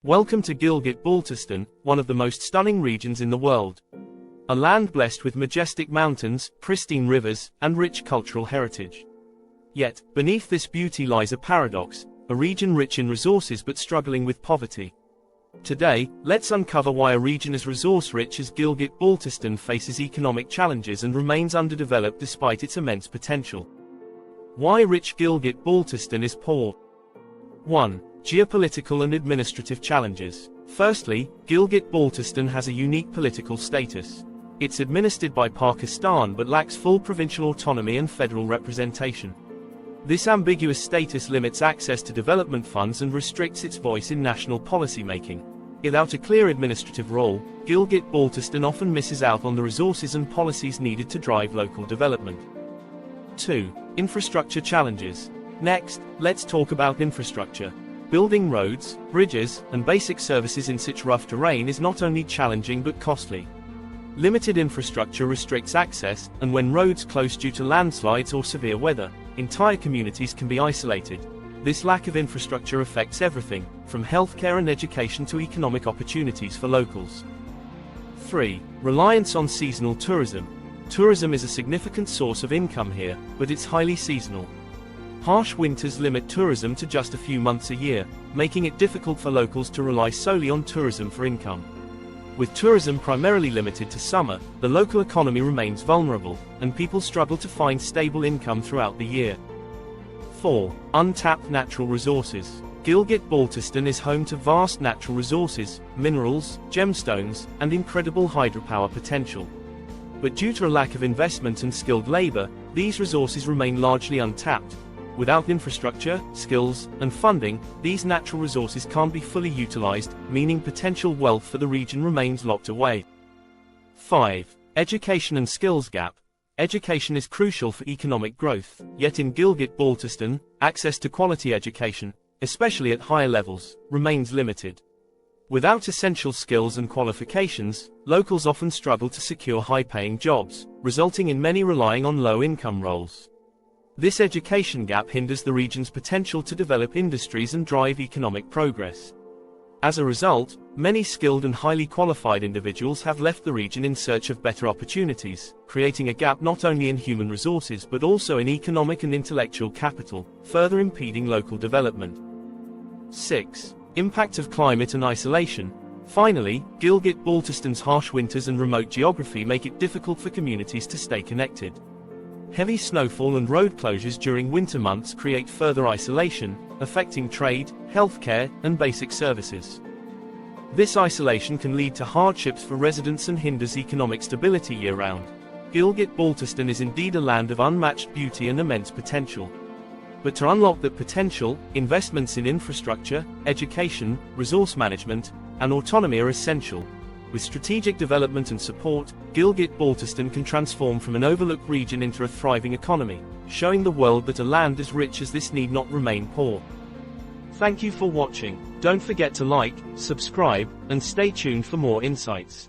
Welcome to Gilgit-Baltistan, one of the most stunning regions in the world. A land blessed with majestic mountains, pristine rivers, and rich cultural heritage. Yet, beneath this beauty lies a paradox, a region rich in resources but struggling with poverty. Today, let's uncover why a region as resource-rich as Gilgit-Baltistan faces economic challenges and remains underdeveloped despite its immense potential. Why rich Gilgit-Baltistan is poor. 1. Geopolitical and administrative challenges. Firstly, Gilgit-Baltistan has a unique political status. It's administered by Pakistan but lacks full provincial autonomy and federal representation. This ambiguous status limits access to development funds and restricts its voice in national policy making. Without a clear administrative role, Gilgit-Baltistan often misses out on the resources and policies needed to drive local development. 2. Infrastructure challenges. Next, let's talk about infrastructure. Building roads, bridges, and basic services in such rough terrain is not only challenging but costly. Limited infrastructure restricts access, and when roads close due to landslides or severe weather, entire communities can be isolated. This lack of infrastructure affects everything, from healthcare and education to economic opportunities for locals. 3. Reliance on seasonal tourism. Tourism is a significant source of income here, but it's highly seasonal. Harsh winters limit tourism to just a few months a year, making it difficult for locals to rely solely on tourism for income. With tourism primarily limited to summer, the local economy remains vulnerable, and people struggle to find stable income throughout the year. 4. Untapped natural resources. Gilgit-Baltistan is home to vast natural resources, minerals, gemstones, and incredible hydropower potential. But due to a lack of investment and skilled labor, these resources remain largely untapped. Without infrastructure, skills, and funding, these natural resources can't be fully utilized, meaning potential wealth for the region remains locked away. 5. Education and skills gap. Education is crucial for economic growth, yet in Gilgit-Baltistan, access to quality education, especially at higher levels, remains limited. Without essential skills and qualifications, locals often struggle to secure high-paying jobs, resulting in many relying on low-income roles. This education gap hinders the region's potential to develop industries and drive economic progress. As a result, many skilled and highly qualified individuals have left the region in search of better opportunities, creating a gap not only in human resources but also in economic and intellectual capital, further impeding local development. 6. Impact of climate and isolation. Finally, Gilgit-Baltistan's harsh winters and remote geography make it difficult for communities to stay connected. Heavy snowfall and road closures during winter months create further isolation, affecting trade, healthcare, and basic services. This isolation can lead to hardships for residents and hinders economic stability year-round. Gilgit-Baltistan is indeed a land of unmatched beauty and immense potential. But to unlock that potential, investments in infrastructure, education, resource management, and autonomy are essential. With strategic development and support, Gilgit-Baltistan can transform from an overlooked region into a thriving economy, showing the world that a land as rich as this need not remain poor. Thank you for watching. Don't forget to like, subscribe, and stay tuned for more insights.